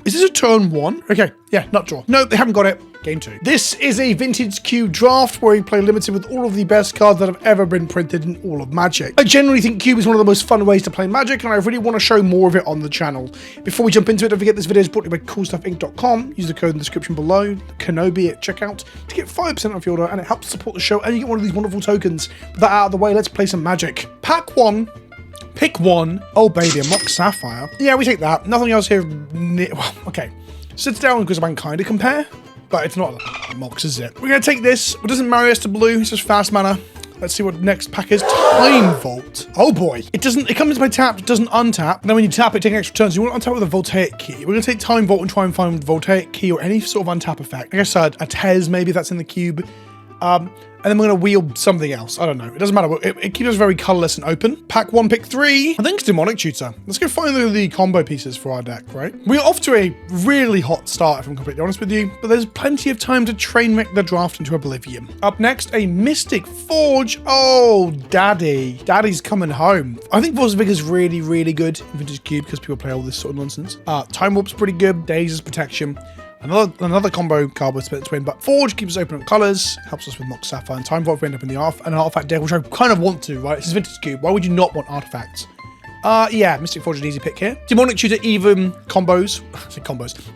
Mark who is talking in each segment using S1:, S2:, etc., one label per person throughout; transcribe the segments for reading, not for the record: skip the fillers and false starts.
S1: Is this a turn 1? Okay, yeah, not draw. No, they haven't got it. Game 2. This is a vintage cube draft where we play limited with all of the best cards that have ever been printed in all of Magic. I generally think cube is one of the most fun ways to play Magic, and I really want to show more of it on the channel. Before we jump into it, don't forget this video is brought to you by CoolStuffInc.com. Use the code in the description below, Kenobi at checkout, to get 5% off your order, and it helps support the show, and you get one of these wonderful tokens. With that out of the way, let's play some Magic. Pack 1. Pick 1. Oh baby, a Mock Sapphire. Yeah, we take that. Nothing else here. Well, okay. Sit down because I can kind of compare. But it's not Mox, is it? We're going to take this. It doesn't marry us to blue. It's just fast mana. Let's see what next pack is. Time Vault. Oh boy. It comes into my tap. It doesn't untap. And then when you tap it, take extra turns. You want to untap with a Voltaic Key. We're going to take Time Vault and try and find Voltaic Key or any sort of untap effect. I guess a Tez maybe if that's in the cube. And then we're going to wield something else. I don't know. It doesn't matter. It keeps us very colorless and open. Pack 1, pick 3. I think it's Demonic Tutor. Let's go find the combo pieces for our deck, right? We're off to a really hot start, if I'm completely honest with you. But there's plenty of time to train wreck the draft into oblivion. Up next, a Mystic Forge. Oh, Daddy. Daddy's coming home. I think Force Vigor's really, really good in Vintage Cube because people play all this sort of nonsense. Time Warp's pretty good. Dazes Protection. Another combo card with Split Twin, but Forge keeps us open up colors, helps us with Mock Sapphire, and Time Vault if we end up in the an artifact deck, which I kind of want to, right? This is Vintage Cube. Why would you not want artifacts? Yeah, Mystic Forge is an easy pick here. Demonic Tutor even combos,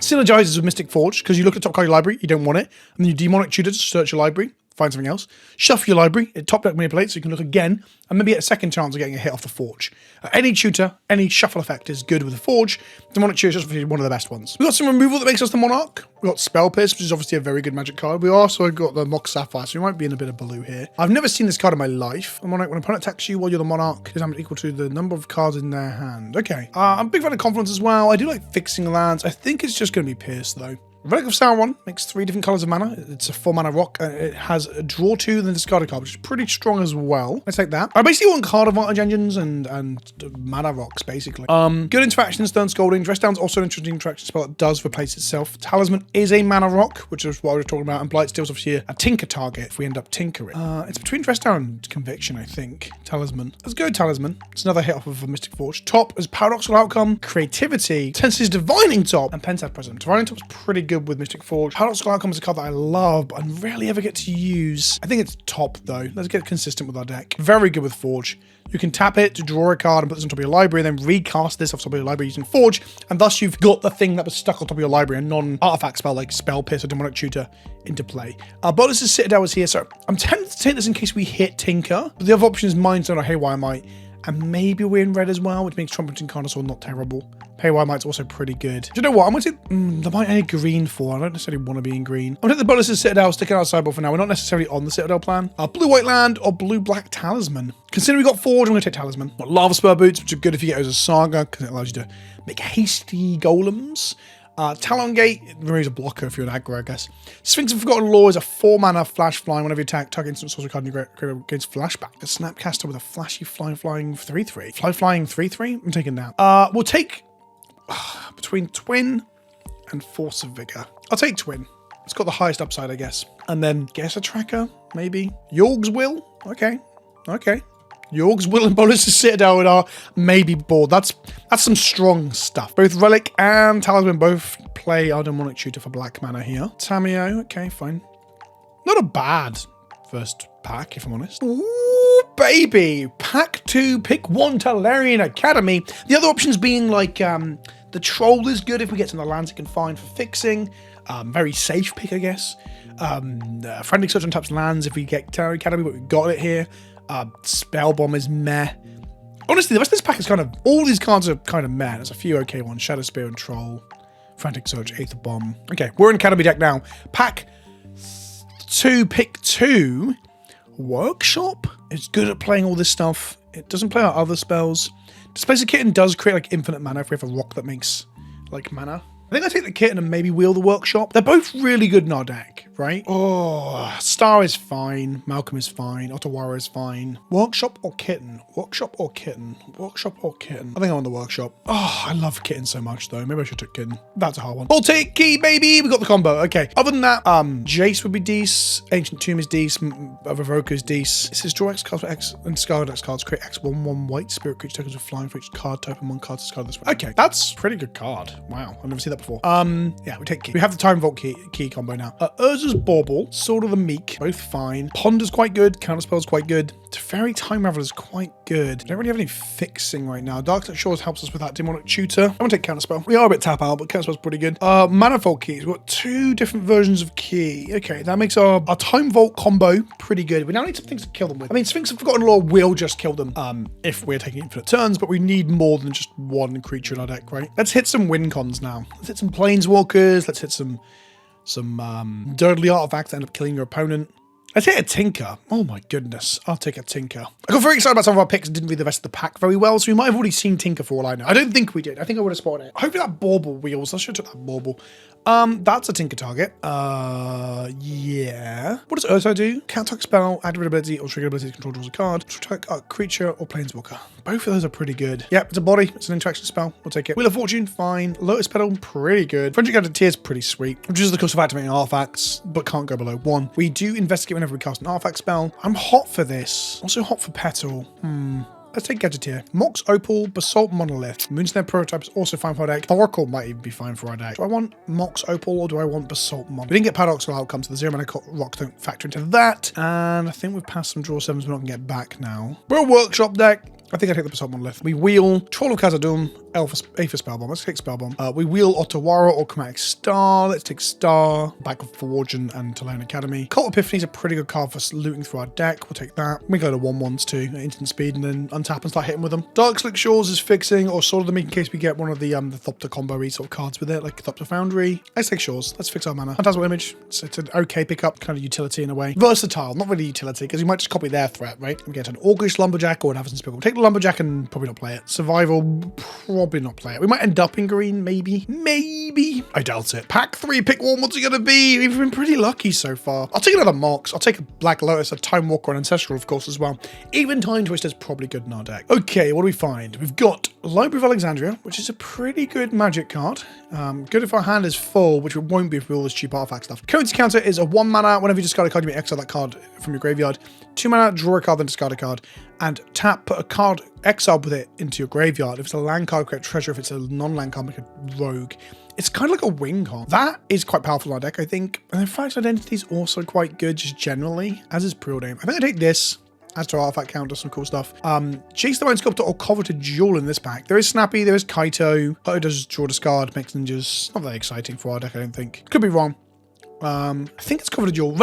S1: synergizes with Mystic Forge, because you look at the top card of your library, you don't want it, and then you Demonic Tutor to search your library, find something else, shuffle your library, it top deck manipulates, so you can look again, and maybe get a second chance of getting a hit off the Forge. Any tutor, any shuffle effect is good with the Forge. Demonic Tutor is just one of the best ones. We've got some removal that makes us the Monarch. We've got Spell Pierce, which is obviously a very good Magic card. We also got the Mock Sapphire, so we might be in a bit of blue here. I've never seen this card in my life. The Monarch, when an opponent attacks you while you're the Monarch, is equal to the number of cards in their hand. Okay. I'm a big fan of Confluence as well. I do like fixing lands. I think it's just going to be Pierce, though. Relic of Sauron makes 3 different colors of mana. It's a 4 mana rock. It has a draw 2, then discard a card, which is pretty strong as well. Let's take that. I basically want card advantage engines and mana rocks, basically. Good interaction, Stern Scolding. Dress Down's also an interesting interaction spell that does replace itself. Talisman is a mana rock, which is what I was talking about, and Blightsteel's obviously a tinker target if we end up tinkering. It's between Dress Down and Conviction, I think. Talisman. Let's go Talisman. It's another hit off of a Mystic Forge. Top is Paradoxical Outcome, Creativity, Tenses Divining Top, and Pentad President. Divining Top's pretty good with Mystic Forge. Paradoxical Outcome is a card that I love, but I rarely ever get to use. I think it's top, though. Let's get consistent with our deck. Very good with Forge. You can tap it to draw a card and put this on top of your library, and then recast this off top of your library using Forge, and thus you've got the thing that was stuck on top of your library, a non-artifact spell like Spell Pierce or Demonic Tutor, into play. Bolus's Citadel is here, so I'm tempted to take this in case we hit Tinker, but the other option is Mindstone or Haywire Might, and maybe we're in red as well, which makes Trumpeting Carnosaur not terrible. Haywire Might's also pretty good. Do you know what? I'm going to take the Might I need green for. I don't necessarily want to be in green. I'm going to take the Bolus's Citadel, stick it out sideboard for now. We're not necessarily on the Citadel plan. Blue-White Land or Blue-Black Talisman. Considering we got Forge, I'm going to take Talisman. Got Lava Spur Boots, which are good if you get as a Saga, because it allows you to make hasty golems. Talon Gate removes a blocker if you're an aggro, I guess. Sphinx of Forgotten Law is a 4 mana flash flying. Whenever you attack, target instant sorcery card in your graveyard gains flashback. A Snapcaster with a flashy flying 3/3. Flying 3/3? I'm taking that. We'll take between Twin and Force of Vigor. I'll take Twin. It's got the highest upside, I guess. And then Guess a Tracker, maybe. Yorg's Will? Okay. Yorg's Will and Bolus's Citadel are maybe board. That's some strong stuff. Both Relic and Talisman both play our Demonic Tutor for black mana here. Tameo, okay, fine. Not a bad first pack, if I'm honest. Ooh, baby! Pack 2, pick 1, Talarian Academy. The other options being like, the Troll is good if we get some of the lands it can find for fixing. Very safe pick, I guess. Frantic Search untaps lands if we get Talarian Academy, but we've got it here. Spell Bomb is meh. Honestly, the rest of this pack is kind of, all these cards are kind of meh. There's a few okay ones. Shadow Spear and Troll. Frantic Search, Aether Bomb. Okay, we're in Academy deck now. Pack 2, pick 2. Workshop is good at playing all this stuff. It doesn't play our other spells. Displacer Kitten does create like infinite mana if we have a rock that makes like mana. I think I take the Kitten and maybe wheel the Workshop. They're both really good in our deck. right? Oh, Star is fine. Malcolm is fine. Otawara is fine. Workshop or Kitten? Workshop or Kitten? Workshop or Kitten? I think I'm on the Workshop. Oh, I love Kitten so much though. Maybe I should take Kitten. That's a hard one. We'll take Key, baby. We got the combo. Okay. Other than that, Jace would be decent. Ancient Tomb is decent. Revoker is decent. This is draw X cards for X and discard X cards. Create X 1/1 white spirit creature tokens with flying for each card type and one card to discard this way. Okay, that's a pretty good card. Wow, I've never seen that before. Yeah, we take Key. We have the Time Vault key combo now. Urza's Bauble, Sword of the Meek, both fine. Ponder's quite good. Counterspell's quite good. Teferi Time Raveler's quite good. I don't really have any fixing right now. Darkset Shores helps us with that. Demonic Tutor. I'm gonna take Counterspell. We are a bit tap out, but Counterspell's pretty good. Manifold Keys. We've got 2 different versions of Key. Okay, that makes our Time Vault combo pretty good. We now need some things to kill them with. I mean, Sphinx of Forgotten Lore will just kill them if we're taking infinite turns, but we need more than just one creature in our deck, right? Let's hit some win cons now. Let's hit some Planeswalkers. Let's hit some Dirtly Artifacts that end up killing your opponent. Let's hit a Tinker. Oh my goodness. I'll take a Tinker. I got very excited about some of our picks and didn't read the rest of the pack very well, so we might have already seen Tinker for all I know. I don't think we did. I think I would have spotted it. Hopefully that Bauble wheels. I should have took that Bauble. That's a Tinker target. Yeah. What does Ursa do? Counter spell, add ability, or trigger ability to control draws a card. Attack a creature or planeswalker. Both of those are pretty good. Yep, it's a body. It's an interaction spell. We'll take it. Wheel of Fortune, fine. Lotus Petal, pretty good. Friendship Guide to Tears, pretty sweet. Which is the cost of activating artifacts, but can't go below 1. We do investigate whenever we cast an artifact spell. I'm hot for this. Also hot for Petal. Let's take Gadgeteer. Mox Opal, Basalt Monolith. Moonsnare Prototype is also fine for our deck. Oracle might even be fine for our deck. Do I want Mox Opal or do I want Basalt Monolith? We didn't get Paradoxical Outcomes, so the 0 mana rocks don't factor into that. And I think we've passed some draw 7s we're not going to get back now. We're a Workshop deck. I think I take the Basalt Monolith. We wheel Troll of Khazad-dûm, Aether Spellbomb. Let's take Spellbomb. We wheel Otawara or Chromatic Star. Let's take Star. Back of Forge and Talon Academy. Cult Epiphany is a pretty good card for looting through our deck. We'll take that. We go to 1/1s too, at instant speed, and then untap and start hitting with them. Dark Slick Shores is fixing, or Sword of the Meek in case we get one of the Thopter combo-y sort of cards with it, like Thopter Foundry. Let's take Shores. Let's fix our mana. Phantasmal Image. It's an okay pickup, kind of utility in a way. Versatile, not really utility, because you might just copy their threat, right? We get an August Lumberjack or an Avacyn Spirit. We'll take the Lumberjack and probably not play it. Survival, probably not play it. We might end up in green, maybe. Maybe. I doubt it. Pack 3, pick 1. What's it going to be? We've been pretty lucky so far. I'll take another Mox. I'll take a Black Lotus, a Time Walker, and Ancestral, of course, as well. Even Time Twister's probably good in our deck. Okay, what do we find? We've got Library of Alexandria, which is a pretty good magic card. Good if our hand is full, which it won't be if we all this cheap artifact stuff. Currency Counter is a 1 mana. Whenever you discard a card, you may exile that card from your graveyard. 2 mana, draw a card, then discard a card. And tap, put a card, exile with it into your graveyard. If it's a land card, create treasure. If it's a non-land card, make a rogue. It's kind of like a wing card. That is quite powerful in our deck, I think. And then Phyrex Identity is also quite good, just generally, as is Preordain. I think I take this. As to our artifact counter, some cool stuff. Chase the Vine Sculptor or Coveted Jewel in this pack. There is Snappy, there is Kaito. Kaito does draw discard, makes ninjas. Not very exciting for our deck, I don't think. Could be wrong. I think it's Coveted Jewel.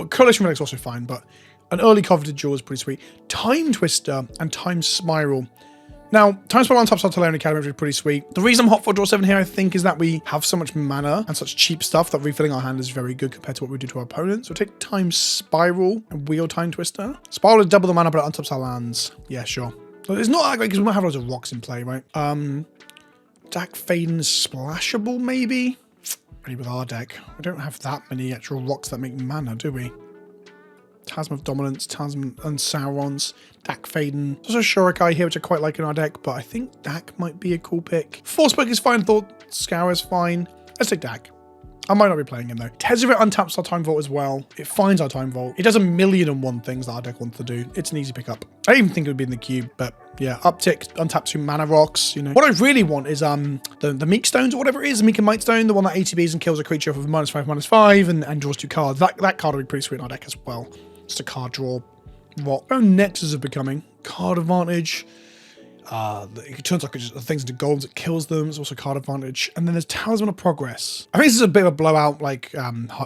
S1: Coalition Relic's also fine, but an early Coveted Jewel is pretty sweet. Time Twister and Time Spiral. Now, Time Spiral on top of Talon Academy, which is pretty sweet. The reason I'm hot for draw 7 here, I think, is that we have so much mana and such cheap stuff that refilling our hand is very good compared to what we do to our opponents. So take Time Spiral and wheel Time Twister. Spiral is double the mana, but it untaps our lands. Yeah, sure. But it's not that great because we might have loads of rocks in play, right? Dak Faden Splashable, maybe? Ready with our deck. We don't have that many actual rocks that make mana, do we? Tasm of Dominance, Tasm and Sauron's, Dak Faden. There's also Shurikai here, which I quite like in our deck, but I think Dak might be a cool pick. Forcepoke is fine, Thought Scour is fine. Let's take Dak. I might not be playing him though. Tezzeret untaps our Time Vault as well. It finds our Time Vault. It does 1,000,001 things that our deck wants to do. It's an easy pickup. I didn't even think it would be in the cube, but yeah, uptick, untap 2 mana rocks, you know. What I really want is the Meek Stones or whatever it is, the Meek and Might Stone, the one that ATBs and kills a creature with -5/-5 and draws 2 cards. That card would be pretty sweet in our deck as well. Just a card draw rock. Oh, Nexus of Becoming. Card advantage. It turns like things into golds, it kills them. It's also card advantage. And then there's Talisman of Progress. I think this is a bit of a blowout, like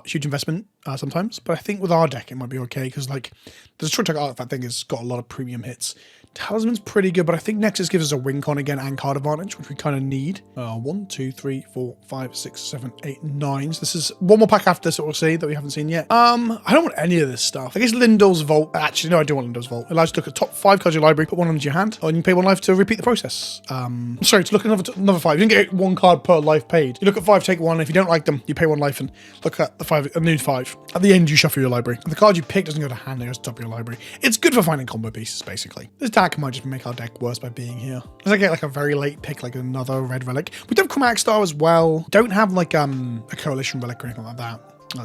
S1: huge investment sometimes, but I think with our deck it might be okay because like the Destroy Target Artifact thing has got a lot of premium hits. Talisman's pretty good, but I think Nexus gives us a win con again and card advantage, which we kind of need. 1, 2, 3, 4, 5, 6, 7, 8, 9. So this is one more pack after this that we'll see that we haven't seen yet. I don't want any of this stuff. I guess Lindor's Vault. Actually, no, I do want Lindor's Vault. It allows you to look at top 5 cards of your library, put one into your hand, and you pay 1 life to repeat the process. Sorry, to look at another 5. You didn't get 1 card per life paid. You look at 5, take 1. If you don't like them, you pay 1 life and look at the 5, a new 5. At the end, you shuffle your library. If the card you pick doesn't go to hand, it goes to top of your library. It's good for finding combo pieces, basically. This deck might just make our deck worse by being here. As I get like a very late pick, like another red relic. We do have Chromatic Star as well. Don't have like a coalition relic or anything like that.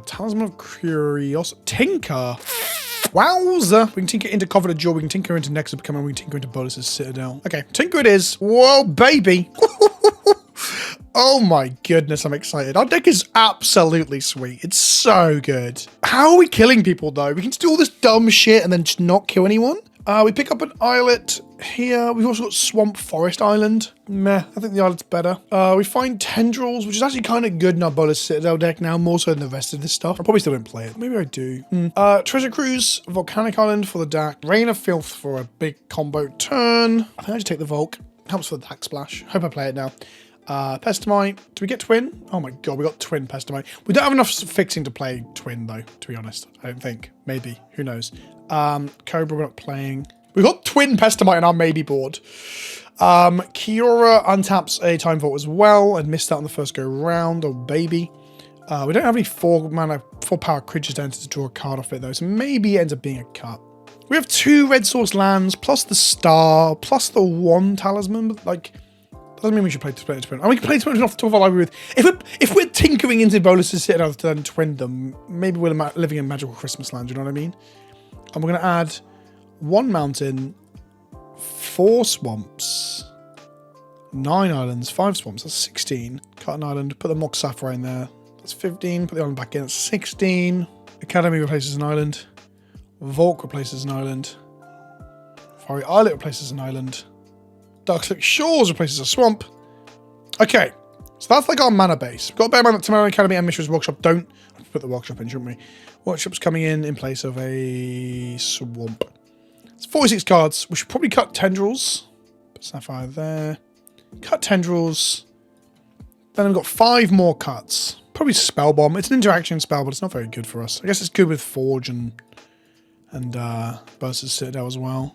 S1: Talisman of Curiosity. Tinker. Wowza. We can tinker into Convoluted Jaw. We can tinker into Nexus Becoming. We can tinker into Bolus's Citadel. Okay, tinker it is. Whoa, baby. Oh my goodness, I'm excited. Our deck is absolutely sweet. It's so good. How are we killing people though? We can just do all this dumb shit and then just not kill anyone? We pick up an islet here. We've also got Swamp Forest Island. Meh, I think the islet's better. We find Tendrils, which is actually kind of good in our Bolus Citadel deck now, more so than the rest of this stuff. I probably still don't play it. Maybe I do. Treasure Cruise, Volcanic Island for the deck. Rain of Filth for a big combo turn. I think I just take the Volk. Helps for the deck splash. Hope I play it now. Pestamite. Do we get Twin? Oh my god, we got Twin Pestamite. We don't have enough fixing to play Twin though, to be honest. I don't think. Maybe. Who knows? Cobra we're not playing. We've got Twin Pestamite on our maybe board. Kiora untaps a Time Vault as well and missed out on the first go round. Oh baby. We don't have any 4 power creatures down to draw a card off it though, so maybe it ends up being a cut. We have 2 red source lands, plus the star, plus the 1 talisman, but like doesn't mean we should play Twin. And we can play Twin off the top of our library with... If we're tinkering into Bolus's Citadel to then twin them, maybe we're living in magical Christmas land, you know what I mean? And we're going to add 1 mountain, 4 swamps, 9 islands, 5 swamps, that's 16. Cut an island, put the Mox Sapphire in there, that's 15. Put the island back in, that's 16. Academy replaces an island. Volk replaces an island. Fiery Islet replaces an island. Darkslick Shores replaces a swamp. Okay, so that's like our mana base. We've got Bear Man, Tomorrow Academy, and Mishra's Workshop. Don't put the workshop in, shouldn't we? Workshop's coming in place of a swamp. It's 46 cards. We should probably cut Tendrils. Put Sapphire there. Cut Tendrils. Then we've got 5 more cuts. Probably Spell Bomb. It's an interaction spell, but it's not very good for us. I guess it's good with Forge and Burst's Citadel as well.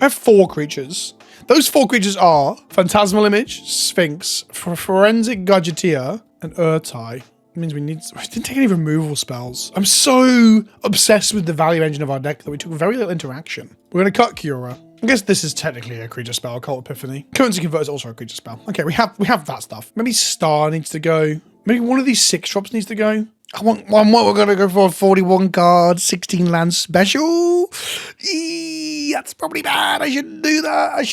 S1: I have 4 creatures. Those 4 creatures are Phantasmal Image, Sphinx, Forensic Gadgeteer, and Urtai. It means we didn't take any removal spells. I'm so obsessed with the value engine of our deck that we took very little interaction. We're going to cut Kiora. I guess this is technically a creature spell, Occult Epiphany. Currency Convert is also a creature spell. Okay, we have that stuff. Maybe Star needs to go. Maybe one of these 6 drops needs to go. I want one more. We're going to go for a 41 card, 16 land special. That's probably bad. I shouldn't do that. I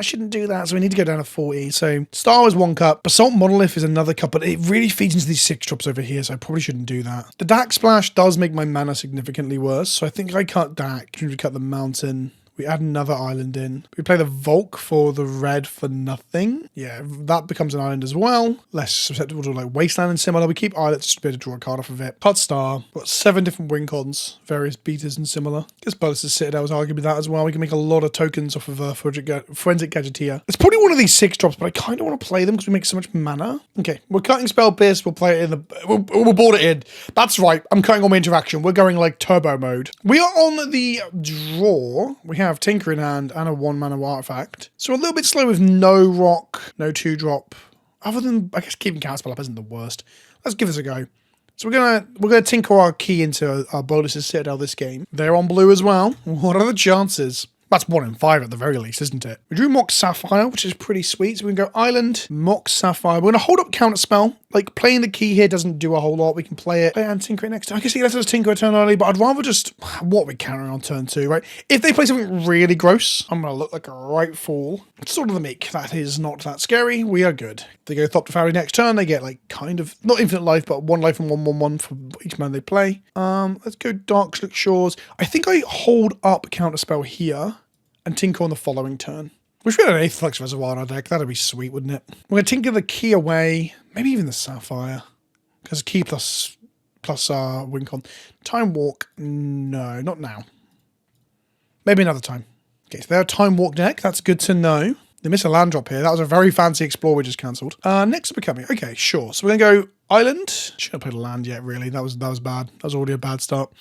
S1: shouldn't do that. So we need to go down to 40. So Star is 1 cut. Basalt Monolith is another cut, but it really feeds into these 6 drops over here, so I probably shouldn't do that. The Dak Splash does make my mana significantly worse, so I think I cut Dak. We cut the mountain. We add another island in. We play the Volk for the red for nothing. Yeah, that becomes an island as well. Less susceptible to like Wasteland and similar. We keep islets just to be able to draw a card off of it. Cut Star. We've got 7 different win cons. Various beaters and similar. Guess Bolus's Citadel was arguably that as well. We can make a lot of tokens off of Forensic Gadgeteer. It's probably one of these 6 drops, but I kind of want to play them because we make so much mana. Okay, we're cutting Spell Pierce. We'll play it in the... We'll board it in. That's right. I'm cutting all my interaction. We're going like turbo mode. We are on the draw. We have Tinker in hand and a 1 mana artifact. So a little bit slow with no rock, no 2-drop. Other than, I guess, keeping Counterspell up isn't the worst. Let's give this a go. So we're gonna tinker our key into our Bolus's Citadel this game. They're on blue as well. What are the chances? That's 1 in 5 at the very least, isn't it? We drew Mox Sapphire, which is pretty sweet. So we can go Island, Mox Sapphire. We're going to hold up Counterspell. Like, playing the key here doesn't do a whole lot. We can play it and tinker it next time. I guess he lets us tinker a turn early, but I'd rather just... What are we countering on turn 2, right? If they play something really gross, I'm going to look like a right fool. Sort of the meek. That is not that scary. We are good. They go Thopter next turn. They get, like, kind of... Not infinite life, but 1 life and 1/1/1 for each man they play. Let's go Darkslick Shores. I think I hold up Counterspell here and tinker on the following turn. Wish we had an 8th Flex Reservoir in our deck. That'd be sweet, wouldn't it? We're going to tinker the key away. Maybe even the Sapphire. Because key plus win con. Time Walk. No, not now. Maybe another time. Okay, so they're a Time Walk deck. That's good to know. They miss a land drop here. That was a very fancy Explore we just cancelled. Next up becoming. Okay, sure. So we're going to go Island. Shouldn't have played a land yet, really. That was bad. That was already a bad start.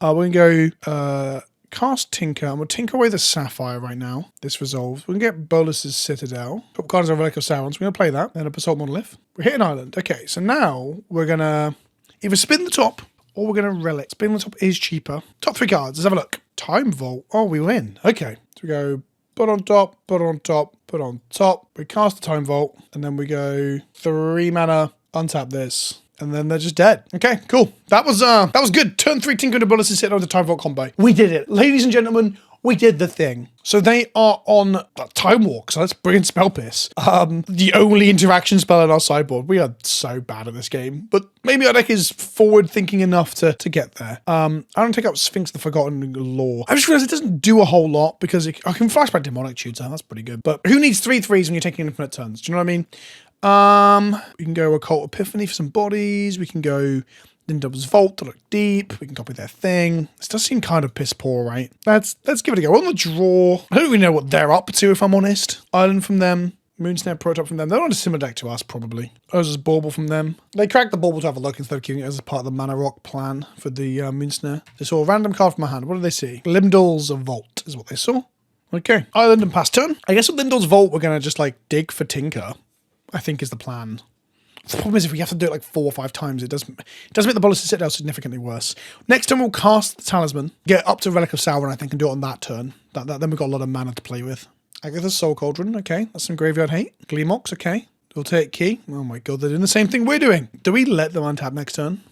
S1: We're going to go cast Tinker. And we'll tinker away the Sapphire right now. This resolves. We can get Bolus's Citadel. Top card is a Relic of Sauron. So we're going to play that. Then a Basalt Monolith. We're hitting Island. Okay, so now we're going to either spin the top or we're going to Relic. Spin the top is cheaper. Top 3 cards. Let's have a look. Time Vault. Oh, we win. Okay. So we go put on top, put on top, put on top. We cast the Time Vault, and then we go 3 mana, untap this, and then they're just dead. Okay, cool. That was good. Turn 3 Tinker and Bullets is sitting on the Time Vault combo. We did it. Ladies and gentlemen, we did the thing. So they are on Time Walk, so let's bring in Spell Pierce. The only interaction spell on our sideboard. We are so bad at this game, but maybe our deck is forward thinking enough to get there. I don't take up Sphinx the Forgotten Lore. I just realized it doesn't do a whole lot because I can flashback Demonic Tutor. That's pretty good. But who needs 3/3s when you're taking infinite turns? Do you know what I mean? We can go Occult Epiphany for some bodies. We can go Lindob's Vault to look deep. We can copy their thing. This does seem kind of piss poor, right? Let's give it a go. We're on the draw. I don't really know what they're up to, if I'm honest. Island from them. Moonsnare Prototype from them. They're on a similar deck to us, probably. Urza's Bauble from them. They cracked the Bauble to have a look instead of keeping it as a part of the Mana Rock plan for the Moonsnare. They saw a random card from my hand. What did they see? Limdol's Vault is what they saw. Okay. Island and pass turn. I guess with Lindol's Vault, we're going to just like dig for Tinker, I think is the plan. The problem is if we have to do it like 4 or 5 times, it does make the Bolus's Citadel significantly worse. Next turn we'll cast the Talisman, get up to Relic of Sauron, I think, and do it on that turn. Then we've got a lot of mana to play with. Agatha's Soul Cauldron, okay. That's some graveyard hate. Gleamox, okay. We'll take Key. Oh my god, they're doing the same thing we're doing. Do we let them untap next turn?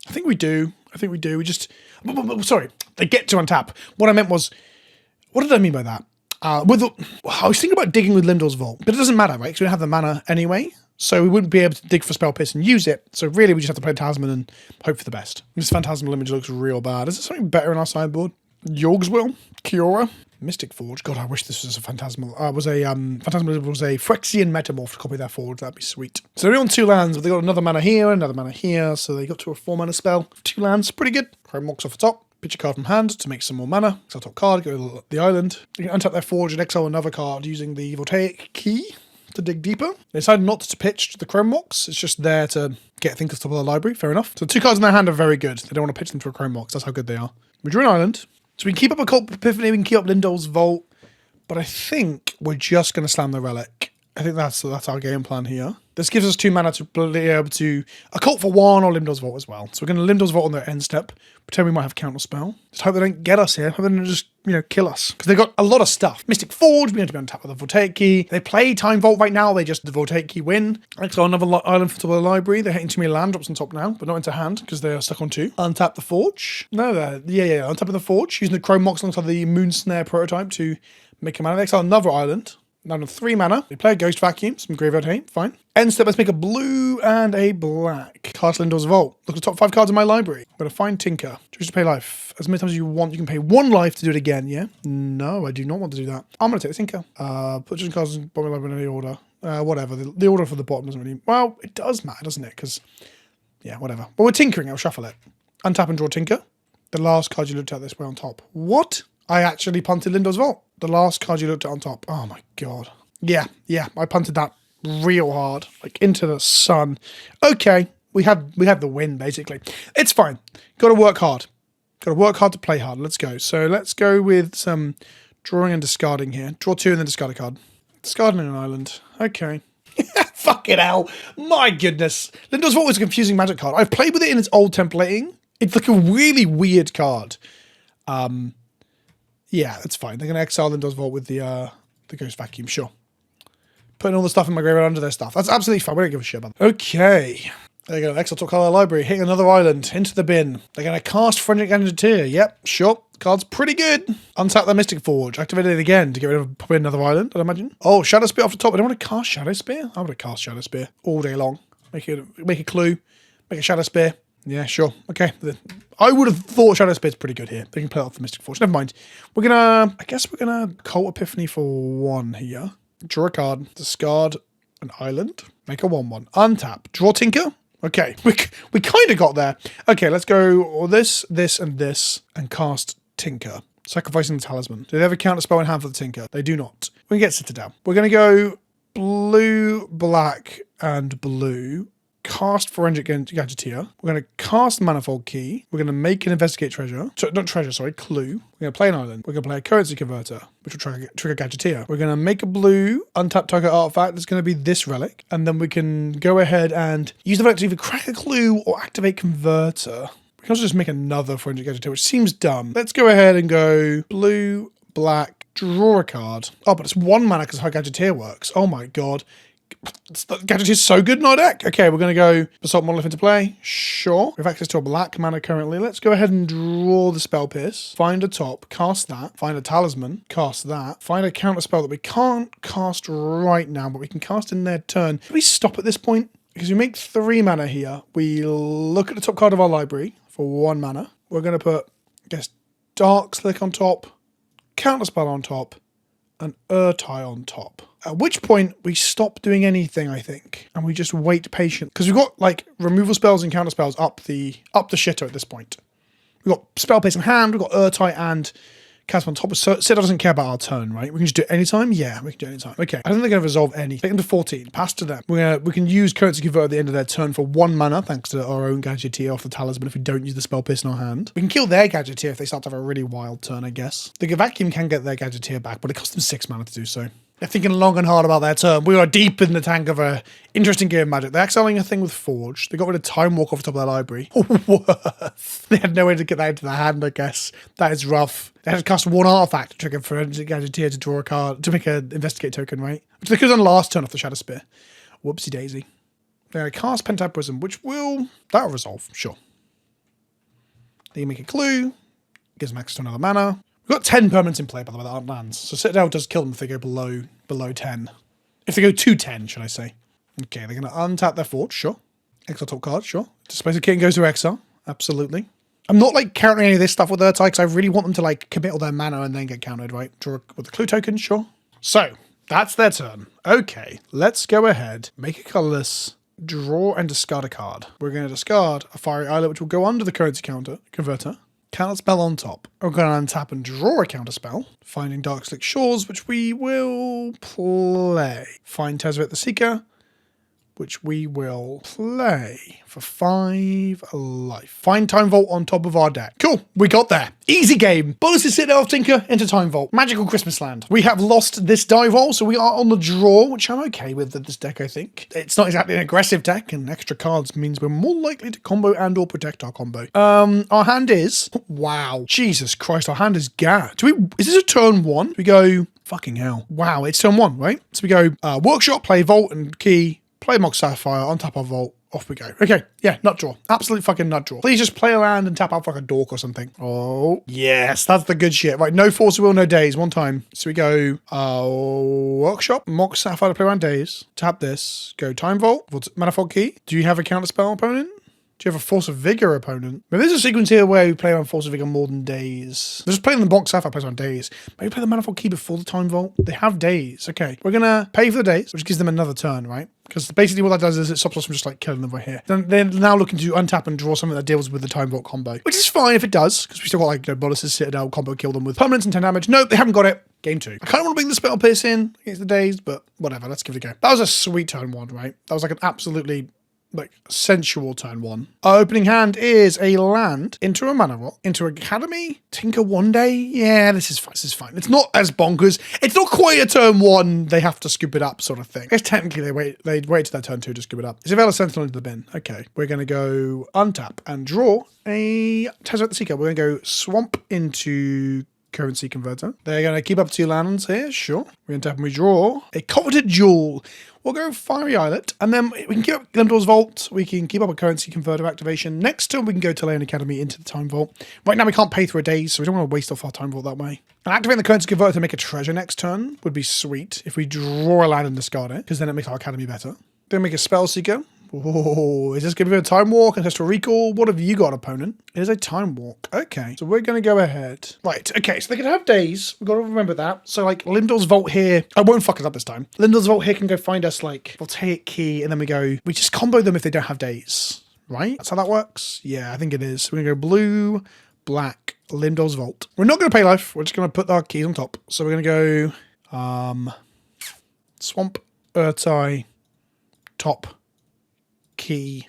S1: I think we do. We just... Sorry, they get to untap. What I meant was... What did I mean by that? I was thinking about digging with Lindor's Vault, but it doesn't matter, right? Because we don't have the mana anyway. So we wouldn't be able to dig for Spell Pierce and use it. So really, we just have to play Talisman and hope for the best. This Phantasmal image looks real bad. Is there something better in our sideboard? Yorg's Will, Kiora, Mystic Forge. God, I wish this was a Phantasmal. Phantasmal was a Phyrexian Metamorph to copy their Forge. That'd be sweet. So they're on 2 lands, but they got another mana here, another mana here. So they got to a 4 mana spell. 2 lands, pretty good. Chrome Mox off the top. Pitch a card from hand to make some more mana. Exile top card, go to the island. You can untap their Forge and exile another card using the Voltaic Key to dig deeper. They decided not to pitch the Chrome Mox. It's just there to get things to the top of the library. Fair enough. So 2 cards in their hand are very good. They don't want to pitch them to a Chrome Mox. That's how good they are. We drew an island. So we can keep up Occult Epiphany, we can keep up Lindol's Vault. But I think we're just going to slam the Relic. I think that's our game plan here. This gives us 2 mana to be able to Occult for 1 or Lindol's Vault as well. So we're going to Lindol's Vault on their end step. Pretend we might have Counterspell. Just hope they don't get us here. Hope they don't just, kill us. Because they've got a lot of stuff. Mystic Forge, we need to be on tap with the Voltaic Key. They play Time Vault right now. They just, the Voltaic Key win. Exile another island for the top of the library. They're hitting too many land drops on top now, but not into hand because they are stuck on 2. Untap the Forge. No, untap the Forge. Using the Chrome Mox alongside the Moonsnare Prototype to make a mana. They exile another island. Down to 3 mana. They play a Ghost Vacuum, some Graveyard Hate, fine. End step, let's make a blue and a black. Cast Lindor's Vault. Look at the top 5 cards in my library. I'm going to find Tinker. Choose to pay life. As many times as you want, you can pay 1 life to do it again, yeah? No, I do not want to do that. I'm going to take the Tinker. Put just cards in the bottom of the library in any order. Whatever. The order for the bottom doesn't really... Well, it does matter, doesn't it? Because, yeah, whatever. But we're tinkering. I'll shuffle it. Untap and draw Tinker. The last card you looked at this way on top. What? I actually punted Lindor's Vault. The last card you looked at on top. Oh my god. Yeah, I punted that real hard, like into the sun. Okay, we have the win, basically. It's fine. Got to work hard. Got to work hard to play hard. Let's go. So let's go with some drawing and discarding here. Draw 2 and then discard a card. Discarding an island. Okay. Fucking hell. My goodness. Lindor's Vault was a confusing Magic card. I've played with it in its old templating. It's like a really weird card. Yeah, that's fine. They're going to exile Lindor's Vault with the Ghost Vacuum, sure. Putting all the stuff in my graveyard under their stuff. That's absolutely fine. We don't give a shit about that. Okay. There you go. Exile top card of the library. Hitting another island. Into the bin. They're going to cast Forensic Engineer. Yep, sure. Card's pretty good. Untap their Mystic Forge. Activate it again to get rid of probably another island, I'd imagine. Oh, Shadow Spear off the top. I don't want to cast Shadow Spear. I would have cast Shadow Spear all day long. Make a clue. Make a Shadow Spear. Yeah, sure. Okay. I would have thought Shadow Spear's pretty good here. They can play it off the Mystic Forge. Never mind. I guess we're going to Cult Epiphany for 1 here. Draw a card. Discard an island. Make a 1/1. Untap. Draw Tinker. Okay. We kind of got there. Okay, let's go this, and this, and cast Tinker. Sacrificing the talisman. Do they have a counter spell in hand for the Tinker? They do not. We can get Citadel. We're going to go blue, black, and blue. Cast Forensic Gadgeteer. We're going to cast Manifold Key. We're going to make an Investigate Treasure. Not Treasure, sorry, Clue. We're going to play an island. We're going to play a Currency Converter, which will trigger Gadgeteer. We're going to make a blue untapped target artifact. It's going to be this relic. And then we can go ahead and use the relic to either crack a Clue or activate Converter. We can also just make another Forensic Gadgeteer, which seems dumb. Let's go ahead and go blue, black, draw a card. Oh, but it's 1 mana because how Gadgeteer works. Oh my god. Gadget is so good in our deck. Okay, we're going to go Basalt Monolith into play. Sure. We have access to a black mana currently. Let's go ahead and draw the Spell Pierce. Find a top, cast that. Find a Talisman, cast that. Find a counter spell that we can't cast right now, but we can cast in their turn. Do we stop at this point? Because we make 3 mana here. We look at the top card of our library for 1 mana. We're going to put, I guess, Dark Slick on top, counter spell on top, and Urtai on top. At which point we stop doing anything, I think, and we just wait patient because we've got like removal spells and counter spells up the shitter at this point. We've got Spell Pierce in hand, we've got Urtai and Cast on top. So Citadel doesn't care about our turn, right? We can just do it anytime. Yeah, we can do it anytime. Okay, I don't think they're going to resolve anything. Take them to 14. Pass to them. We can use Currency Converter at the end of their turn for 1 mana, thanks to our own Gadgeteer off the Talisman if we don't use the Spell Pierce in our hand. We can kill their Gadgeteer if they start to have a really wild turn, I guess. The Vacuum can get their Gadgeteer back, but it costs them 6 mana to do so. They're thinking long and hard about their turn. We are deep in the tank of a interesting game of Magic. They're exiling a thing with Forge. They got rid of Time Walk off the top of their library. They had no way to get that into their hand, I guess. That is rough. They had to cast 1 artifact to trigger Forensic Gadgeteer to draw a card, to make an Investigate token, right? Which they could have done last turn off the Shadow Spear. Whoopsie daisy. They're going to cast Pentad Prism, which that'll resolve, sure. They can make a Clue. Gives them access to another mana. We've got 10 permanents in play, by the way, that aren't lands. So Citadel does kill them if they go below 10. If they go to 10, should I say. Okay, they're going to untap their Forge, sure. Exile top card, sure. Displace a King goes to exile, absolutely. I'm not like countering any of this stuff with Urtai because I really want them to like commit all their mana and then get countered, right? Draw with the Clue token, sure. So, that's their turn. Okay, let's go ahead, make a colorless, draw and discard a card. We're going to discard a Fiery Islet, which will go under the Currency Converter. Counter spell on top. We're going to untap and draw a counter spell. Finding Dark Slick Shores, which we will play. Find Tezzeret the Seeker, which we will play for 5 life. Find Time Vault on top of our deck. Cool, we got there. Easy game. Bonuses Citadel of Tinker into Time Vault. Magical Christmas Land. We have lost this die roll, so we are on the draw, which I'm okay with this deck, I think. It's not exactly an aggressive deck, and extra cards means we're more likely to combo and or protect our combo. Our hand is... Wow. Jesus Christ, our hand is Is this a turn 1? We go... Fucking hell. Wow, it's turn 1, right? So we go Workshop, play Vault and Key, play Mox Sapphire, untap our Vault, off we go. Okay, yeah, nut draw. Absolute fucking nut draw. Please just play a land and tap out like a dork or something. Oh, yes, that's the good shit. Right, no Force of Will, no Days, 1 time. So we go Workshop, Mox Sapphire to play around Days, tap this, go Time Vault, Manifold Key. Do you have a counterspell opponent? Do you have a Force of Vigor opponent? Maybe there's a sequence here where we play around Force of Vigor more than Days. They're just playing the Mox Sapphire plays on Days. Maybe play the Manifold Key before the Time Vault. They have Days. Okay, we're gonna pay for the Days, which gives them another turn, right? Because basically what that does is it stops us from just like killing them right here. Then they're now looking to untap and draw something that deals with the Time Vault combo, which is fine if it does, because we still got like bonuses, Citadel, combo, kill them with permanents and 10 damage. No, they haven't got it. Game 2. I kind of want to bring the Spell Pierce in against the Days, but whatever, let's give it a go. That was a sweet turn 1, right? That was like an absolutely like sensual turn 1. Our opening hand is a land into a mana rock, into Academy, Tinker one day. Yeah, this is fine. This is fine. It's not as bonkers. It's not quite a turn 1. They have to scoop it up sort of thing. I guess technically they wait to their turn 2 to scoop it up. Is Veil of Sentinel into the bin? Okay, we're gonna go untap and draw a Tezzeret the Seeker. We're gonna go swamp into Currency Converter. They're going to keep up 2 lands here, sure. We're going to tap and we draw a Coveted Jewel. We'll go Fiery Islet, and then we can keep up Glimdor's Vault. We can keep up a Currency Converter activation. Next turn, we can go to Leon Academy into the Time Vault. Right now, we can't pay through a Days, so we don't want to waste off our Time Vault that way. And activating the Currency Converter to make a treasure next turn would be sweet if we draw a land and discard it, because then it makes our Academy better. Then make a Spell Seeker. Oh, is this going to be a Time Walk, Ancestral Recall? What have you got, opponent? It is a Time Walk. Okay, so we're going to go ahead. Right, okay, so they can have Days. We've got to remember that. So, like, Lindor's Vault here. I won't fuck it up this time. Lindor's Vault here can go find us, like, Voltaic Key, and then we just combo them if they don't have Days. Right? That's how that works? Yeah, I think it is. We're going to go blue, black, Limdol's Vault. We're not going to pay life. We're just going to put our keys on top. So we're going to go Swamp, Urtai, top, key.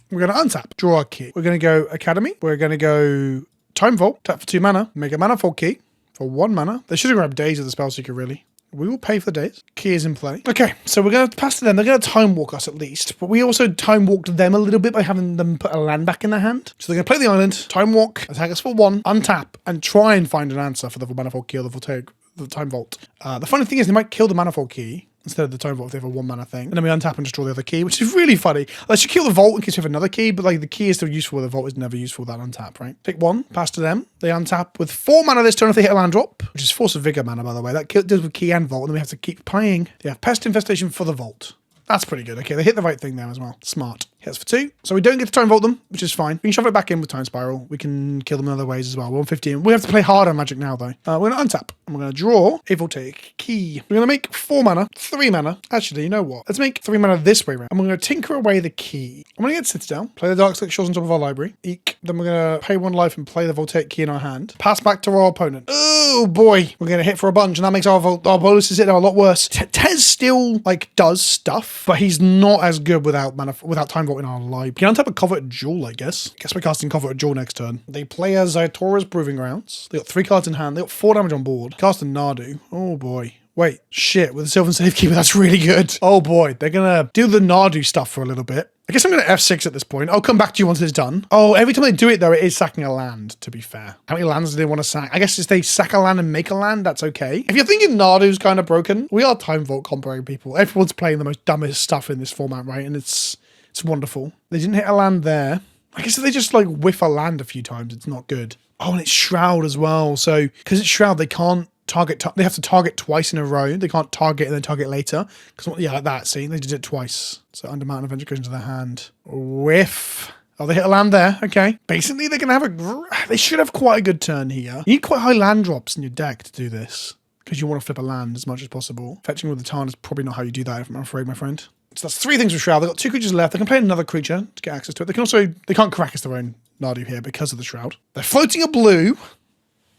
S1: We're going to untap, draw a key. We're going to go Academy. We're going to go Time Vault, tap for 2 mana, make a Manifold key for 1 mana. They should have grabbed Days of the Spellseeker, really. We will pay for the Days. Key is in play. Okay, so we're going to pass to them. They're going to Time Walk us at least, but we also Time Walked them a little bit by having them put a land back in their hand. So they're going to play the island, Time Walk, attack us for 1, untap, and try and find an answer for the Manifold key or the Time Vault. The funny thing is they might kill the Manifold key instead of the Time Vault if they have a 1 mana thing. And then we untap and just draw the other key, which is really funny. They should kill the Vault in case we have another key, but like the key is still useful. The Vault is never useful without untap, right? Take 1, pass to them. They untap with 4 mana this turn if they hit a land drop, which is Force of Vigor mana, by the way. That deals with key and Vault, and then we have to keep playing. They have Pest Infestation for the Vault. That's pretty good. Okay, they hit the right thing there as well. Smart. Hits for 2. So we don't get to Time Vault them, which is fine. We can shove it back in with Time Spiral. We can kill them in other ways as well. 115. We have to play harder Magic now, though. We're going to untap. And we're going to draw a Voltaic Key. We're going to make 4 mana, 3 mana. Actually, you know what? Let's make 3 mana this way around. And we're going to tinker away the key. I'm going to get Citadel. Play the Dark Slick Shores on top of our library. Eek. Then we're going to pay 1 life and play the Voltaic Key in our hand. Pass back to our opponent. Oh, boy. We're going to hit for a bunch, and that makes our bonuses hit a lot worse. Tez still, like, does stuff, but he's not as good without Time Vault in our library. Untap a Convoluted Jewel, I guess. Guess we're casting Convoluted Jewel next turn. They play a Zayatora's Proving Grounds. They got 3 cards in hand. They got 4 damage on board. Cast a Nardu. Oh boy. Wait, shit, with the Sylvan Safekeeper, that's really good. Oh boy, they're gonna do the Nardu stuff for a little bit. I guess I'm gonna F6 at this point. I'll come back to you once it's done. Oh, every time they do it though, it is sacking a land, to be fair. How many lands do they want to sack? I guess if they sack a land and make a land, that's okay. If you're thinking Nardu's kind of broken, we are Time Vault comboing people. Everyone's playing the most dumbest stuff in this format, right? And it's wonderful. They didn't hit a land there. I guess if they just like whiff a land a few times, it's not good. Oh, and it's Shroud as well. So, because it's Shroud, they can't target, they have to target twice in a row. They can't target and then target later. Because, yeah, like that, see? They did it twice. So, under Mountain Avenger goes into their hand. Whiff. Oh, they hit a land there. Okay. Basically, they're going to have they should have quite a good turn here. You need quite high land drops in your deck to do this. Because you want to flip a land as much as possible. Fetching with the Tarn is probably not how you do that, I'm afraid, my friend. So that's 3 things with Shroud. They've got 2 creatures left. They can play another creature to get access to it. They can also, they can't Caracas their own Nardu here because of the Shroud. They're floating a blue.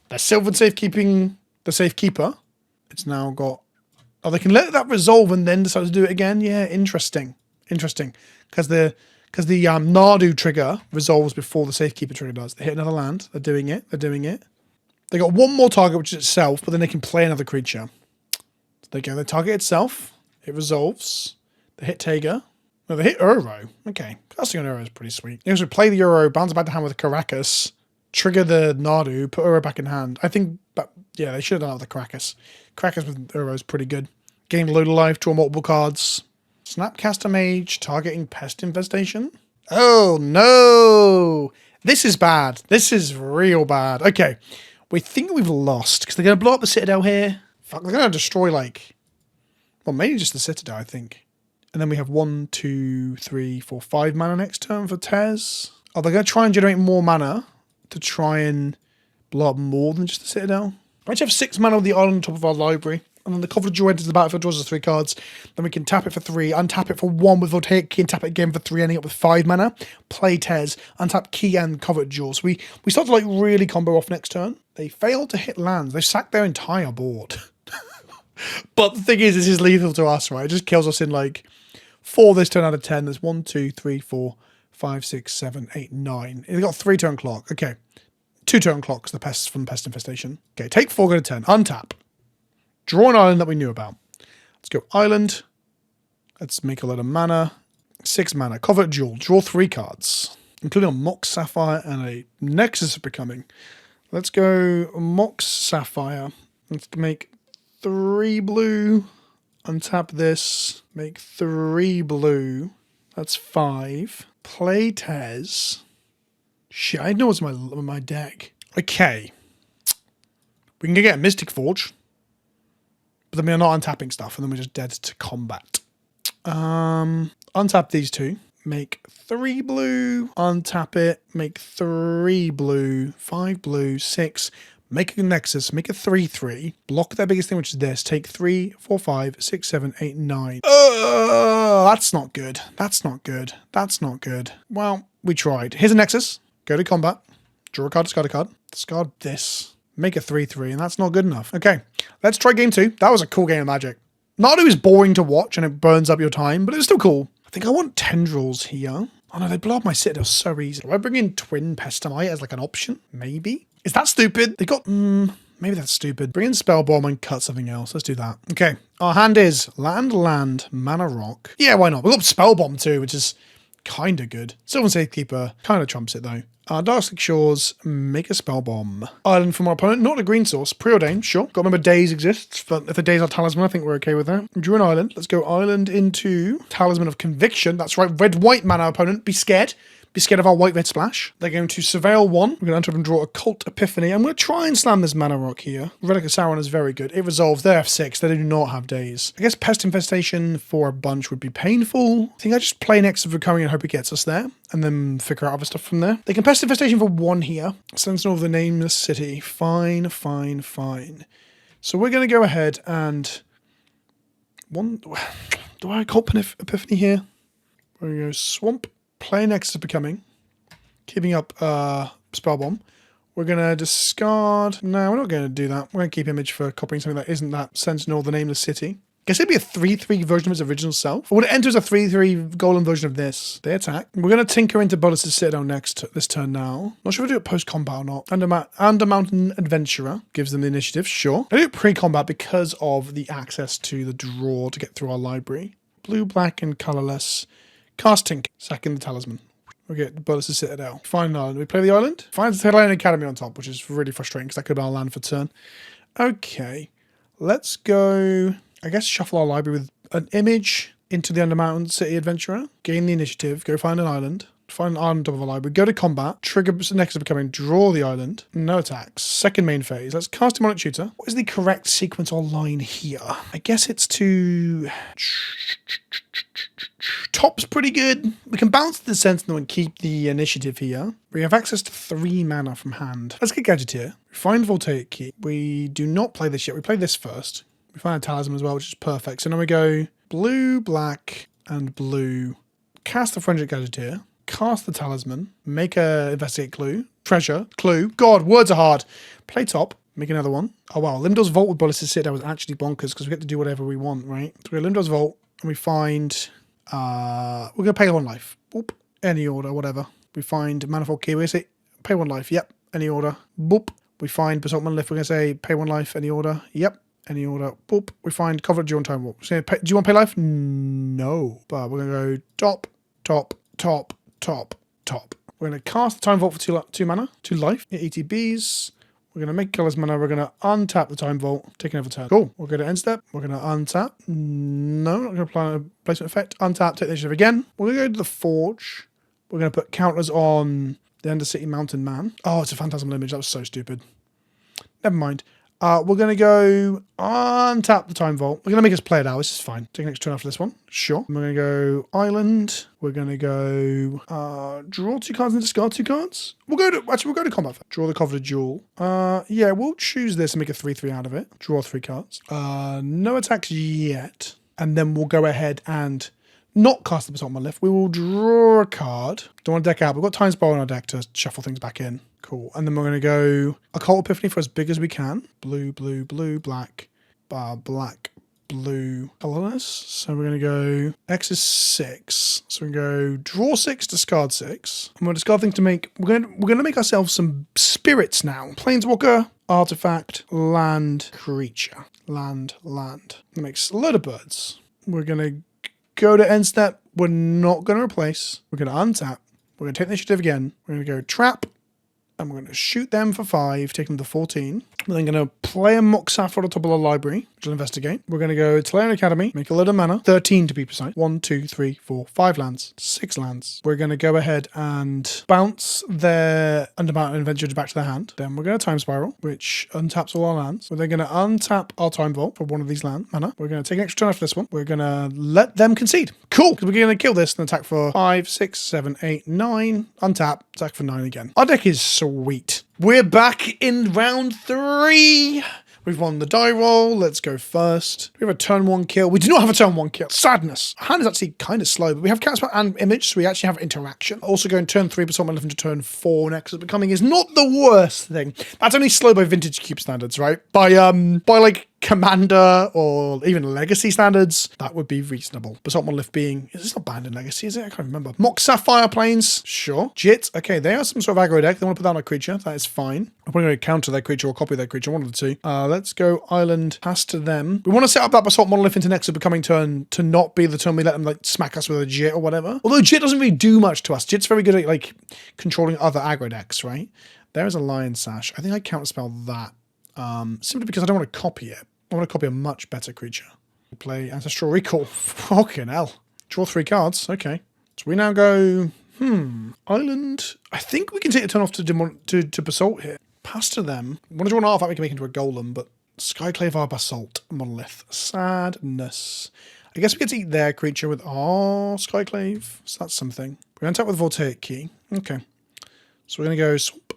S1: They're Sylvan Safekeeping the Safekeeper. It's now got, oh, they can let that resolve and then decide to do it again. Yeah, interesting. Interesting. Because the Nardu trigger resolves before the Safekeeper trigger does. They hit another land. They're doing it. They're doing it. They got 1 more target, which is itself, but then they can play another creature. So they go, they target itself. It resolves. They hit Tega. No, they hit Uro. Okay. Casting on Uro is pretty sweet. You also play the Uro, bounce back to hand with Caracas, trigger the Nardu, put Uro back in hand. I think, but yeah, they should have done that with the Caracas. Caracas with Uro is pretty good. Gain load of life, draw multiple cards. Snapcaster Mage, targeting Pest Infestation. Oh, no. This is bad. This is real bad. Okay. We think we've lost because they're going to blow up the Citadel here. Fuck, they're going to destroy like, well, maybe just the Citadel, I think. And then we have 1, 2, 3, 4, 5 mana next turn for Tez. Oh, they're going to try and generate more mana to try and blow up more than just the Citadel. We actually have 6 mana with the island on top of our library. And then the Convoluted Jewel enters the battlefield, draws us 3 cards. Then we can tap it for 3, untap it for 1 with Voltaic Key, and tap it again for 3, ending up with 5 mana. Play Tez, untap Key and Convoluted Jewel. So we start to like really combo off next turn. They fail to hit lands. They've sacked their entire board. But the thing is, this is lethal to us, right? It just kills us in like 4 this turn out of 10. There's 1, 2, 3, 4, 5, 6, 7, 8, 9. They've got 3 turn clock. Okay. 2 turn clocks, the pests from Pest Infestation. Okay, take 4, go to 10. Untap. Draw an island that we knew about. Let's go island. Let's make a lot of mana. 6 mana. Convoluted Jewel. Draw 3 cards, including a Mox Sapphire and a Nexus of Becoming. Let's go Mox Sapphire. Let's make 3 blue. Untap this. Make 3 blue. That's 5. Play Tez. Shit, I know what's in my deck. Okay. We can get a Mystic Forge. But then we're not untapping stuff, and then we're just dead to combat. Untap these 2. Make 3 blue. Untap it. Make 3 blue. 5 blue. 6. Make a Nexus. Make a 3/3. Block their biggest thing, which is this. Take 3, 4, 5, 6, 7, 8, 9. That's not good. That's not good. That's not good. Well, we tried. Here's a Nexus. Go to combat. Draw a card, discard a card. Discard this. Make a 3/3, and that's not good enough. Okay, let's try game 2. That was a cool game of Magic. Not only was boring to watch and it burns up your time, but it was still cool. I think I want Tendrils here. Oh no, they blow up my Citadel so easy. Do I bring in Twin Pestamite as like an option? Maybe. Is that stupid? They got... maybe that's stupid. Bring in Spell Bomb and cut something else. Let's do that. Okay, our hand is land, mana rock. Yeah, why not? We've got Spell Bomb too, which is kind of good. Sylvan Safekeeper kind of trumps it though. Darkslick Shores, make a Spell Bomb. Island from our opponent, not a green source. Preordained, sure. Got to remember Daze exists, but if the Daze are Talisman, I think we're okay with that. Drew an island. Let's go island into Talisman of Conviction. That's right, red-white mana opponent. Be scared. Be scared of our white-red splash. They're going to Surveil 1. We're going to enter and draw Occult Epiphany. I'm going to try and slam this mana rock here. Relic of Sauron is very good. It resolves. They're F6. They do not have Daze. I guess Pest Infestation for a bunch would be painful. I think I just play Nexus of Recurring and hope it gets us there, and then figure out other stuff from there. They can Pest Infestation for 1 here. Sentinel of the Nameless City. Fine. So we're going to go ahead and... Do I Occult Epiphany here? We're going to go Swamp. Play Nexus of Becoming, keeping up Spell Bomb. We're going to discard... No, we're not going to do that. We're going to keep Image for copying something that isn't that Sentinel, the Nameless City. Guess it'd be a 3/3 version of its original self. Or would it enter as a 3/3 golden version of this? They attack. We're going to tinker into Bolas' Citadel this turn now. Not sure if we do it post-combat or not. Undermountain Adventurer gives them the initiative, sure. I do it pre-combat because of the access to the draw to get through our library. Blue, black, and colourless. Cast Tinker, sacking the Talisman. We get Bolas' Citadel. Find an island. We play the island. Find the Citadel Academy on top, which is really frustrating because that could be our land for turn. Okay. Let's go... I guess shuffle our library with an image into the Undermountain City Adventurer. Gain the initiative. Go find an island. Find an island on top of a library. Go to combat. Trigger Nexus of Becoming. Draw the island. No attacks. Second main phase. Let's cast Demonic Tutor. What is the correct sequence or line here? I guess it's to... Top's pretty good. We can bounce the Sentinel and keep the initiative here. We have access to 3 mana from hand. Let's get Gadgeteer. We find Voltaic Key. We do not play this yet. We play this first. We find a Talisman as well, which is perfect. So now we go blue, black, and blue. Cast the Forensic Gadgeteer. Cast the Talisman. Make a Investigate Clue. Treasure. Clue. God, words are hard. Play top. Make another one. Oh wow, Limdor's Vault with Bolas' Citadel was actually bonkers because we get to do whatever we want, right? So we go Limdor's Vault and we find... we're going to pay 1 life. Boop. Any order, whatever. We find Manifold Key. We're going to say pay 1 life. Yep. Any order. Boop. We find Basalt Monolith. We're going to say pay 1 life. Any order. Yep. Any order. Boop. We find Covenant Dual and Time Warp. So do you want to pay life? No. But we're going to go top, top, top, top, top. We're going to cast the Time Vault for 2 mana. 2 life. ETBs. We're going to make colors mana. We're going to untap the Time Vault. Take another turn. Cool. We're going to end step. We're going to untap. No, not going to apply a placement effect. Untap. Take the initiative again. We're going to go to the Forge. We're going to put counters on the Undercity Mountain Man. Oh, it's a Phantasmal Image. That was so stupid. Never mind. We're going to go untap the Time Vault. We're going to make us play it out. This is fine. Take an extra turn after this one. Sure. We're going to go Island. We're going to go draw 2 cards and discard 2 cards. We'll go to combat. Draw the Covenant Duel. Yeah, we'll choose this and make a 3/3 out of it. Draw 3 cards. No attacks yet. And then we'll go ahead and not cast the Basalt Monolith. We will draw a card. Don't want to deck out. We've got Time Spiral on our deck to shuffle things back in. Cool. And then we're going to go Occult Epiphany for as big as we can. Blue, blue, blue, black, black, blue, colorless. So we're going to go X is 6. So we're going to go draw 6, discard 6. And we'll discard things to make... We're going to make ourselves some spirits now. Planeswalker, artifact, land, creature. Land. That makes a load of birds. We're going to go to end step. We're not going to replace. We're going to untap. We're going to take the initiative again. We're going to go trap. And we're going to shoot them for 5, take them to 14. We're then going to play a Mock Sapphire on top of our library, which will investigate. We're going to go to Talion Academy, make a load of mana, 13 to be precise. 1, 2, 3, 4, 5 lands, 6 lands. We're going to go ahead and bounce their Undermountain Adventure back to their hand. Then we're going to Time Spiral, which untaps all our lands. We're then going to untap our Time Vault for one of these land mana. We're going to take an extra turn after this one. We're going to let them concede. Cool, because we're going to kill this and attack for 5, 6, 7, 8, 9. Untap, attack for 9 again. Our deck is sweet. We're back in round 3. We've won the die roll. Let's go first. We have a turn 1 kill. We do not have a turn 1 kill. Sadness. Hand is actually kind of slow, but we have counterspell and image, so we actually have interaction. Also going turn 3, but someone left to turn 4 next. Becoming is not the worst thing. That's only slow by vintage cube standards, right? By like Commander or even Legacy standards, that would be reasonable. Basalt Monolith being, is this not banned in Legacy, is it? I can't remember. Mock Sapphire Plains, sure. Jit, okay, they are some sort of aggro deck. They want to put that on a creature, that is fine. I'm probably going to counter their creature or copy their creature, one of the two. Let's go Island, pass to them. We want to set up that Basalt Monolith into next Becoming turn to not be the turn we let them like smack us with a Jit or whatever. Although Jit doesn't really do much to us. Jit's very good at like controlling other aggro decks, right? There is a Lion Sash. I think I counterspell that simply because I don't want to copy it. I want to copy a much better creature. Play Ancestral Recall. Fucking hell. Draw 3 cards. Okay. So we now go, Island. I think we can take the turn off to Basalt here. Pass to them. Want to draw an artifact we can make into a Golem, but Skyclave our Basalt Monolith. Sadness. I guess we get to eat their creature with our Skyclave. So that's something. We untap with Voltaic Key. Okay. So we're going to go Swamp.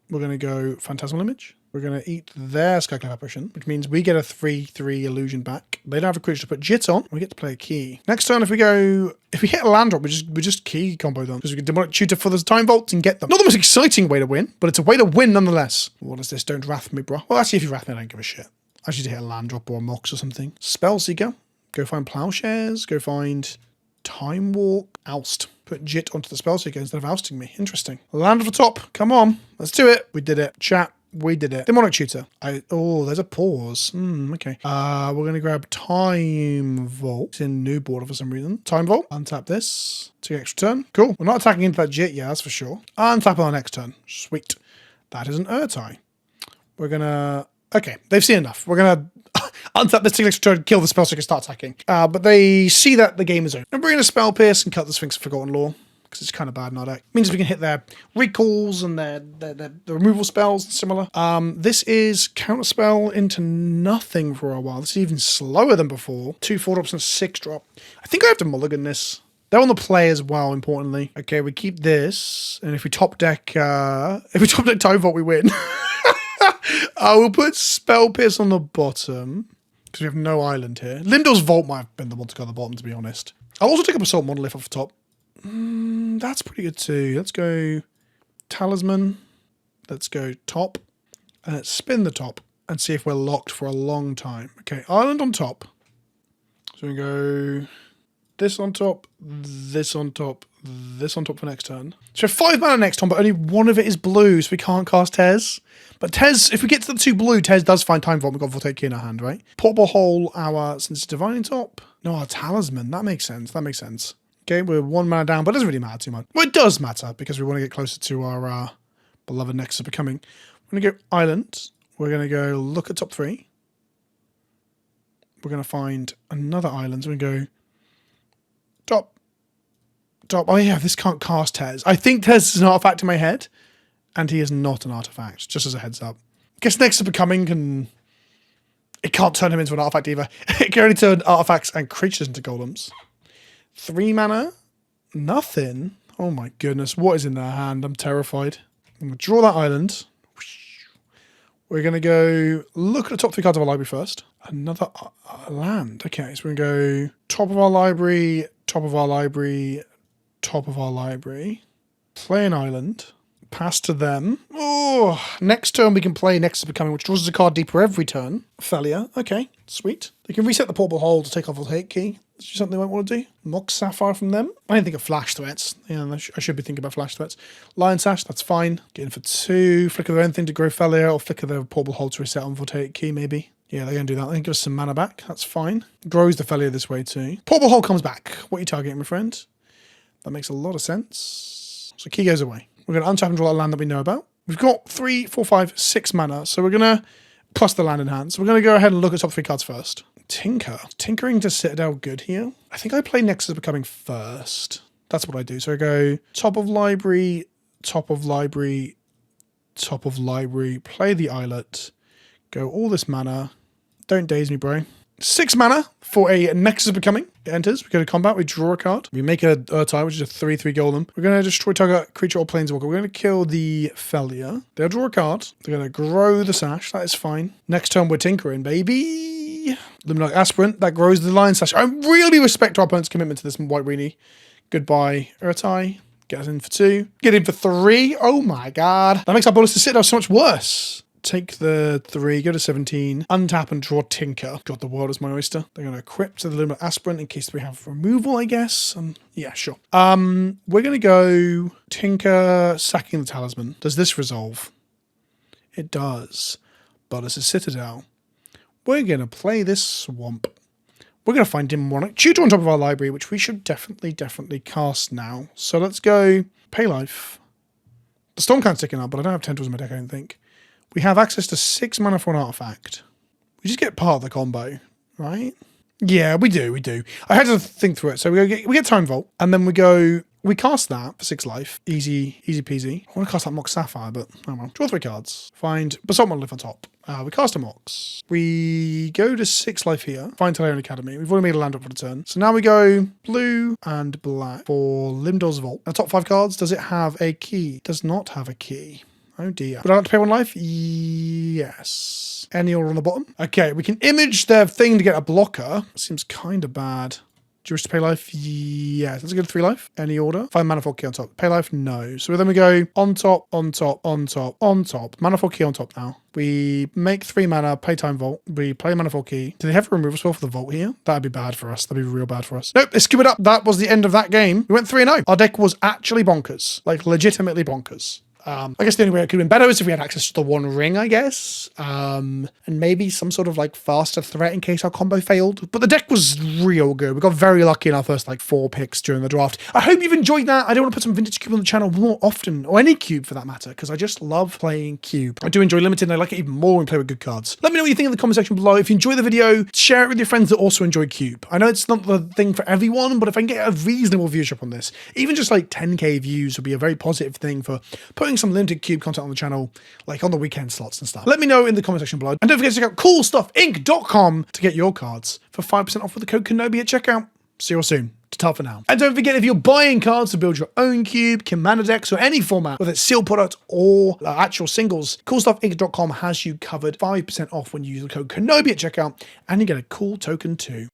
S1: We're going to go Phantasmal Image. We're going to eat their Skyclave Apparition, which means we get a 3/3 illusion back. They don't have a creature to put Jit on. We get to play a key. Next turn, if we hit a land drop, we just key combo them. Because we can Demonic Tutor for the Time Vault and get them. Not the most exciting way to win, but it's a way to win nonetheless. What is this? Don't wrath me, bro. Well, actually, if you wrath me, I don't give a shit. I should hit a land drop or a Mox or something. Spellseeker. Go find Plowshares. Go find Time Walk. Oust. Put Jit onto the Spellseeker instead of ousting me. Interesting. Land off the top. Come on. Let's do it. We did it. Chat. We did it. Demonic Tutor. Oh, there's a pause. Okay. We're going to grab Time Vault. It's in new border for some reason. Time Vault. Untap this. Take extra turn. Cool. We're not attacking into that Jit, yeah, that's for sure. Untap on our next turn. Sweet. That is an Urtai. We're going to... Okay, they've seen enough. We're going to untap this, take extra turn, kill the Spellseeker, start attacking. But they see that the game is over. And we're going to Spell Pierce and cut the Sphinx of Forgotten Lore. Because it's kind of bad in our deck. Means we can hit their recalls and their removal spells and similar. This is counterspell into nothing for a while. This is even slower than before. 2 4-drops and a 6-drop. I think I have to mulligan this. They're on the play as well, importantly. Okay, we keep this. And if we top deck Time Vault, we win. We'll put Spell Pierce on the bottom. Because we have no island here. Lindor's Vault might have been the one to go at the bottom, to be honest. I'll also take up Assault Monolith off the top. That's pretty good too. Let's go Talisman. Let's go top. And let's spin the top and see if we're locked for a long time. Okay, island on top. So we go this on top, this on top, this on top for next turn. So 5 mana next turn, but only one of it is blue, so we can't cast Tez. But Tez, if we get to the 2 blue, Tez does find Time Vault. We've got Voltaic Key in our hand, right? Portable Hole, since it's Divining Top. No, our Talisman. That makes sense. That makes sense. Okay, we're 1 mana down, but it doesn't really matter too much. Well, it does matter because we want to get closer to our beloved Nexus of Becoming. We're going to go Island. We're going to go look at top 3. We're going to find another island. So we're going to go top. Oh yeah, this can't cast Tez. I think Tez is an artifact in my head, and he is not an artifact, just as a heads up. I guess Nexus of Becoming it can't turn him into an artifact either. It can only turn artifacts and creatures into golems. 3 mana, nothing. Oh my goodness, what is in their hand? I'm terrified. I'm going to draw that island. We're going to go look at the top 3 cards of our library first. Another land. Okay, so we're going to go top of our library, top of our library, top of our library. Play an island. Pass to them. Oh, next turn we can play Nexus of Becoming, which draws us a card deeper every turn. Thalia. Okay, sweet. They can reset the Portable Hole to take off Voltaic Key. Is there something they might want to do? Mock Sapphire from them. I didn't think of flash threats. Yeah, I should be thinking about flash threats. Lion Sash, that's fine. Get in for 2. Flicker their anything to grow Thalia, or flicker their Portable Hole to reset on Voltaic Key, maybe. Yeah, they're going to do that. They can give us some mana back. That's fine. Grows the Thalia this way too. Portable Hole comes back. What are you targeting, my friend? That makes a lot of sense. So key goes away. We're going to untap and draw a land that we know about. We've got 3, 4, 5, 6 mana. So we're going to plus the land in hand. So we're going to go ahead and look at top 3 cards first. Tinker. Tinkering to Citadel good here. I think I play Nexus of Becoming first. That's what I do. So I go top of library, top of library, top of library, play the islet, go all this mana. Don't daze me, bro. 6 mana for a Nexus of Becoming. It enters. We go to combat. We draw a card. We make a Urtai, which is a 3/3 golem. We're going to destroy target creature or planeswalker. We're going to kill the Felia. They'll draw a card. They're going to grow the Sash. That is fine. Next turn, we're tinkering, baby. Luminarch Aspirant. That grows the Lion Sash. I really respect our opponent's commitment to this White Weenie. Goodbye, Urtai. Get us in for 2. Get in for 3. Oh my god. That makes our bonus to Citadel so much worse. Take the 3, go to 17, untap and draw Tinker. God, the world is my oyster. They're going to equip to the Luminarch Aspirant in case we have removal, I guess. Yeah, sure. We're going to go Tinker, sacking the Talisman. Does this resolve? It does. But it's a Citadel. We're going to play this Swamp. We're going to find Demonic Tutor on top of our library, which we should definitely cast now. So let's go pay life. The Stormcloud's ticking up, but I don't have Tendrils in my deck, I don't think. We have access to 6 mana for an artifact. We just get part of the combo, right? Yeah, we do. I had to think through it. So we get Time Vault, and then we cast that for 6 life. Easy peasy. I want to cast that Mox Sapphire, but oh well. Draw 3 cards. Find Basalt Monolith on top. We cast a Mox. We go to 6 life here. Find Talion Academy. We've already made a land up for the turn. So now we go blue and black for Limdor's Vault. Now, top 5 cards, does it have a key? Does not have a key. Oh dear. Would I like to pay 1 life? Yes. Any order on the bottom? Okay, we can image their thing to get a blocker. Seems kind of bad. Do you wish to pay life? Yes. Let's go to 3 life. Any order? 5 mana for key on top. Pay life? No. So then we go on top, on top, on top, on top. Mana for key on top now. We make 3 mana, play Time Vault. We play mana for key. Do they have a removal spell for the Vault here? That'd be bad for us. That'd be real bad for us. Nope, let's scoop it up. That was the end of that game. We went 3-0. Our deck was actually bonkers. Like, legitimately bonkers. I guess the only way it could have been better is if we had access to the 1 ring, I guess. And maybe some sort of like faster threat in case our combo failed. But the deck was real good. We got very lucky in our first like 4 picks during the draft. I hope you've enjoyed that. I do want to put some Vintage Cube on the channel more often, or any cube for that matter, because I just love playing cube. I do enjoy Limited, and I like it even more when we play with good cards. Let me know what you think in the comment section below. If you enjoy the video, share it with your friends that also enjoy cube. I know it's not the thing for everyone, but if I can get a reasonable viewership on this, even just like 10k views would be a very positive thing for putting some limited cube content on the channel, like on the weekend slots and stuff. Let me know in the comment section below. And don't forget to check out coolstuffinc.com to get your cards for 5% off with the code Kenobi at checkout. See you all soon. Ta for now. And don't forget, if you're buying cards to build your own cube, commander decks, or any format, whether it's sealed product or actual singles, coolstuffinc.com has you covered. 5% off when you use the code Kenobi at checkout, and you get a cool token too.